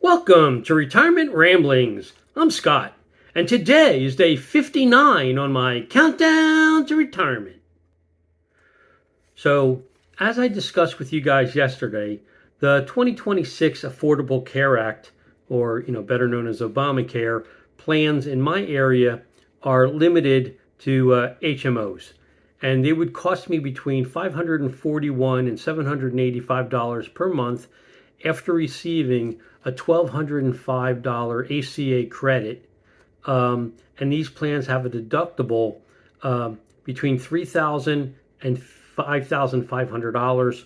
Welcome to Retirement Ramblings. I'm Scott, and today is day 59 on my countdown to retirement. So, as I discussed with you guys yesterday, the 2026 Affordable Care Act, or better known as Obamacare, plans in my area are limited to HMOs, and they would cost me between $541 and $785 per month after receiving a $1,205 ACA credit. And these plans have a deductible between $3,000 and $5,500.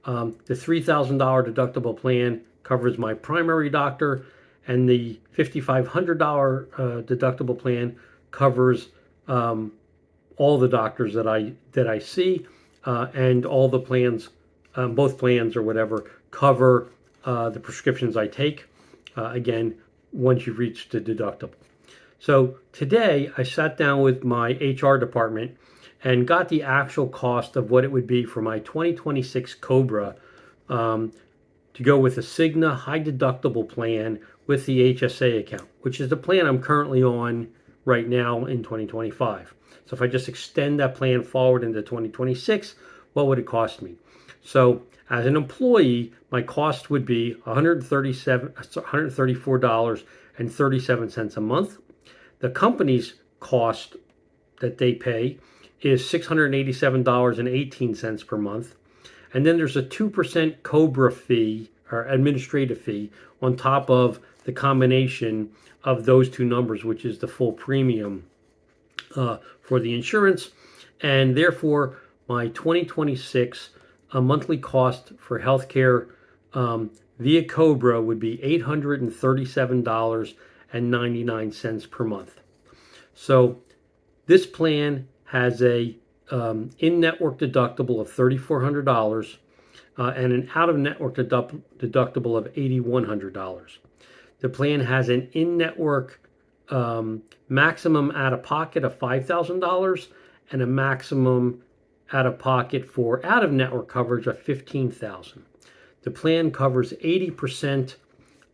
The $3,000 deductible plan covers my primary doctor, and the $5,500 deductible plan covers all the doctors that I see, and all the plans, both plans or whatever, cover the prescriptions I take. Again, once you've reached the deductible. So today I sat down with my HR department and got the actual cost of what it would be for my 2026 Cobra to go with a Cigna high deductible plan with the HSA account, which is the plan I'm currently on right now in 2025. So if I just extend that plan forward into 2026, what would it cost me? So as an employee, my cost would be $134.37 a month. The company's cost that they pay is $687.18 per month. And then there's a 2% Cobra fee or administrative fee on top of the combination of those two numbers, which is the full premium for the insurance. And therefore, my 2026 monthly cost for healthcare via Cobra would be $837.99 per month. So this plan has a in-network deductible of $3,400 and an out-of-network deductible of $8,100. The plan has an in-network maximum out-of-pocket of $5,000 and a maximum out-of-pocket for out-of-network coverage of $15,000. The plan covers 80%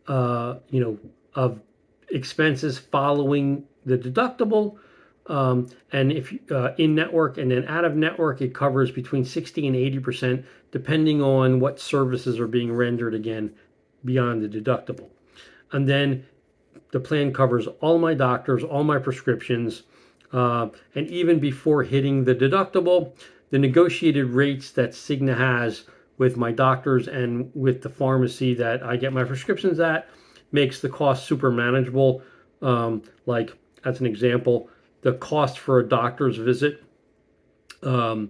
of expenses following the deductible, and if in network and then out of network, it covers between 60 and 80%, depending on what services are being rendered again beyond the deductible. And then the plan covers all my doctors, all my prescriptions, and even before hitting the deductible, the negotiated rates that Cigna has with my doctors and with the pharmacy that I get my prescriptions at makes the cost super manageable. Like, as an example, the cost for a doctor's visit to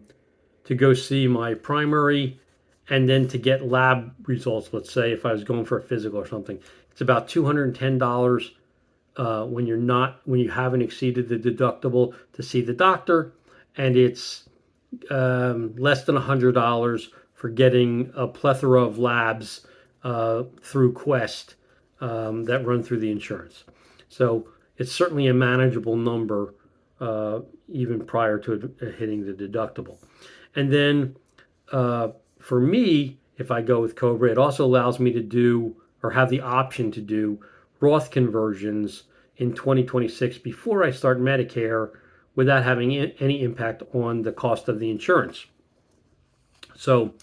go see my primary and then to get lab results, let's say if I was going for a physical or something, it's about $210 when you haven't exceeded the deductible to see the doctor, and it's less than $100 for getting a plethora of labs through Quest that run through the insurance. So it's certainly a manageable number even prior to hitting the deductible. And then for me, if I go with Cobra, it also allows me to do or have the option to do Roth conversions in 2026 before I start Medicare without having any impact on the cost of the insurance. So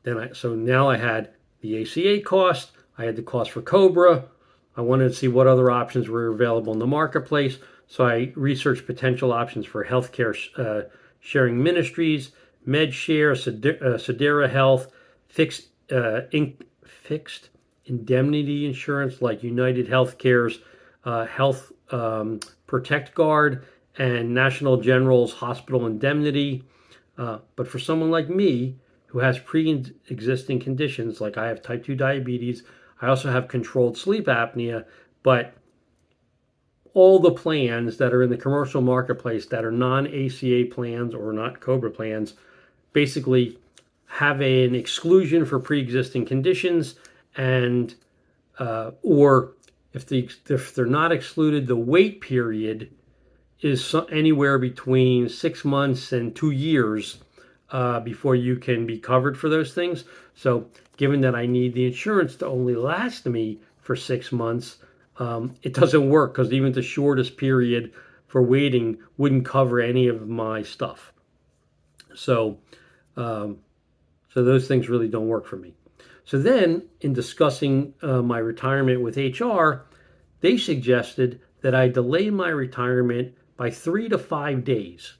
now I had the ACA cost, I had the cost for Cobra. I wanted to see what other options were available in the marketplace. So I researched potential options for healthcare sharing ministries, MedShare, Sedera Health, fixed indemnity insurance like United Healthcare's Health Protect Guard, and National General's hospital indemnity. But for someone like me who has pre-existing conditions, like I have type 2 diabetes, I also have controlled sleep apnea, but all the plans that are in the commercial marketplace that are non-ACA plans or not Cobra plans basically have an exclusion for pre-existing conditions, and or if they're not excluded, the wait period is anywhere between 6 months and 2 years before you can be covered for those things. So given that I need the insurance to only last me for 6 months, it doesn't work because even the shortest period for waiting wouldn't cover any of my stuff. So, um, so those things really don't work for me. So then, in discussing my retirement with HR, they suggested that I delay my retirement by 3 to 5 days.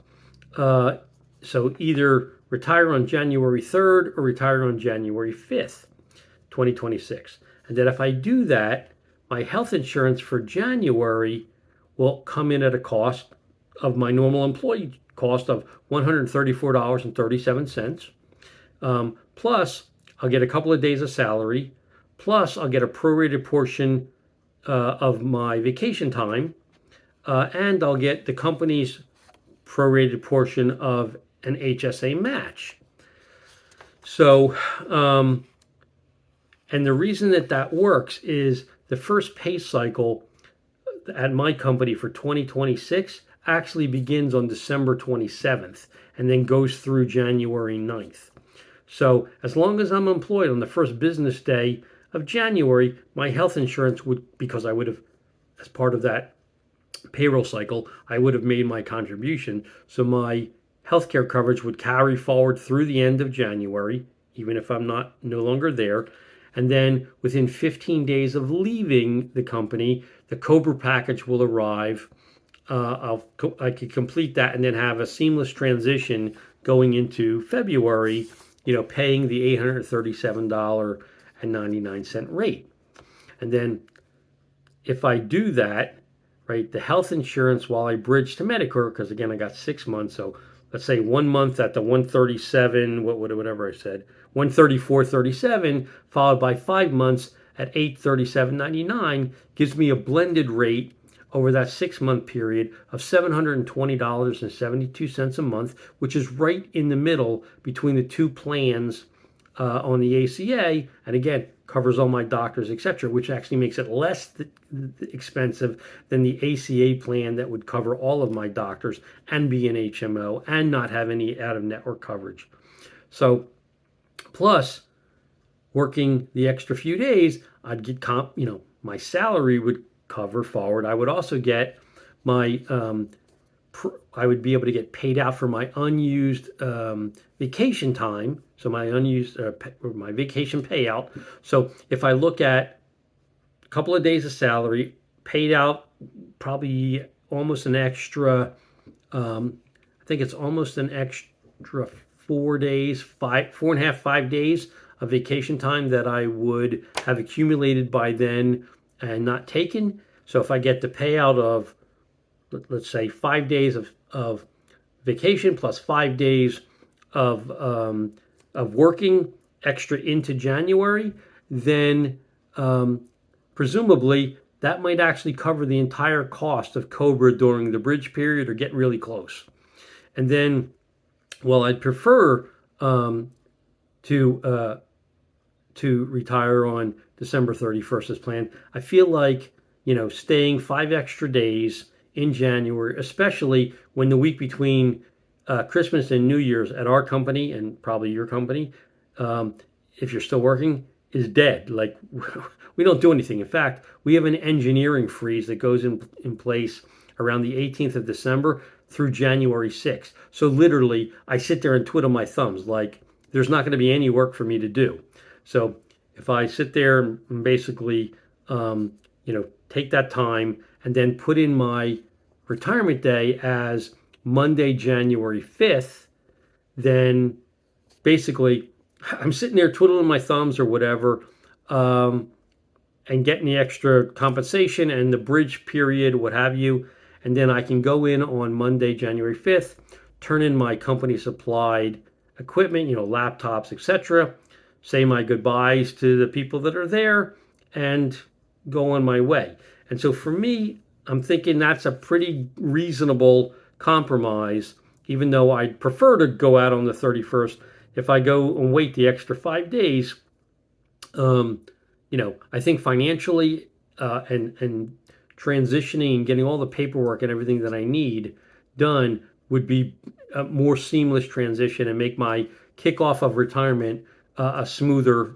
Uh, so either retire on January 3rd or retire on January 5th, 2026. And that if I do that, my health insurance for January will come in at a cost of my normal employee cost of $134.37. Plus, I'll get a couple of days of salary. Plus, I'll get a prorated portion of my vacation time. And I'll get the company's prorated portion of an HSA match. So, and the reason that that works is the first pay cycle at my company for 2026 actually begins on December 27th and then goes through January 9th. So as long as I'm employed on the first business day of January, my health insurance would, because I would have, as part of that payroll cycle, I would have made my contribution. So my healthcare coverage would carry forward through the end of January, even if I'm not no longer there. And then within 15 days of leaving the company, the Cobra package will arrive. I could complete that and then have a seamless transition going into February, paying the $837.99 rate. And then if I do that, right, the health insurance while I bridge to Medicare, because again, I got 6 months. So let's say 1 month at the 137, whatever I said, 134.37, followed by 5 months at 837.99, gives me a blended rate over that 6 month period of $720.72 a month, which is right in the middle between the two plans on the ACA, and again, covers all my doctors, etc., which actually makes it less expensive than the ACA plan that would cover all of my doctors and be an HMO and not have any out-of-network coverage. So, plus working the extra few days, I'd get my salary would cover forward. I would also get my I would be able to get paid out for my unused vacation time, so my unused my vacation payout. So if I look at a couple of days of salary, paid out probably almost an extra, I think it's almost an extra 4 days, 4.5, 5 days of vacation time that I would have accumulated by then and not taken. So if I get the payout of, let's say, 5 days of vacation plus 5 days of working extra into January, then presumably that might actually cover the entire cost of Cobra during the bridge period or get really close. And then, well, I'd prefer to retire on December 31st as planned. I feel like, staying 5 extra days in January, especially when the week between Christmas and New Year's at our company and probably your company, if you're still working, is dead. Like, we don't do anything. In fact, we have an engineering freeze that goes in place around the 18th of December through January 6th. So literally, I sit there and twiddle my thumbs. Like, there's not going to be any work for me to do. So if I sit there and basically, take that time and then put in my retirement day as Monday, January 5th, then basically I'm sitting there twiddling my thumbs or whatever, and getting the extra compensation and the bridge period, what have you. And then I can go in on Monday, January 5th, turn in my company supplied equipment, laptops, etc., say my goodbyes to the people that are there, and go on my way. And so for me, I'm thinking that's a pretty reasonable compromise, even though I'd prefer to go out on the 31st. If I go and wait the extra 5 days, I think financially and transitioning and getting all the paperwork and everything that I need done would be a more seamless transition and make my kickoff of retirement a smoother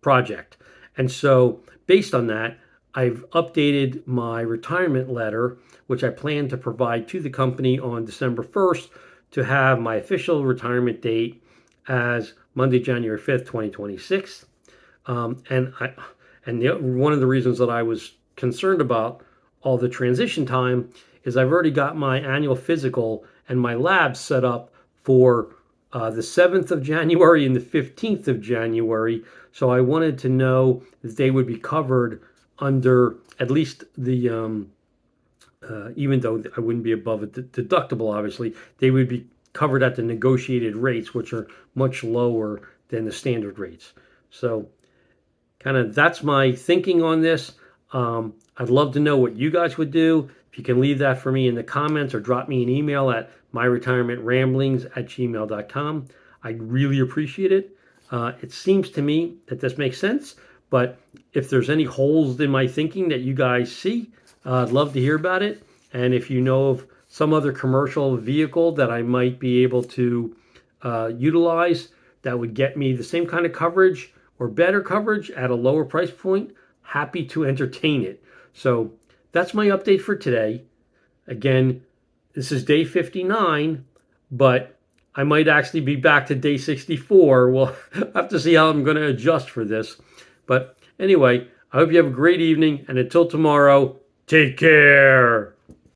project. And so based on that, I've updated my retirement letter, which I plan to provide to the company on December 1st to have my official retirement date as Monday, January 5th, 2026. One of the reasons that I was concerned about all the transition time is I've already got my annual physical and my lab set up for the 7th of January and the 15th of January. So I wanted to know that they would be covered under at least the, even though I wouldn't be above a deductible, obviously, they would be covered at the negotiated rates, which are much lower than the standard rates. So kind of that's my thinking on this. I'd love to know what you guys would do. If you can leave that for me in the comments or drop me an email at myretirementramblings@gmail.com. I'd really appreciate it. It seems to me that this makes sense, but if there's any holes in my thinking that you guys see, I'd love to hear about it. And if you know of some other commercial vehicle that I might be able to utilize that would get me the same kind of coverage or better coverage at a lower price point, happy to entertain it. So that's my update for today. Again, this is day 59, but I might actually be back to day 64. We'll have to see how I'm going to adjust for this. But anyway, I hope you have a great evening, and until tomorrow, take care.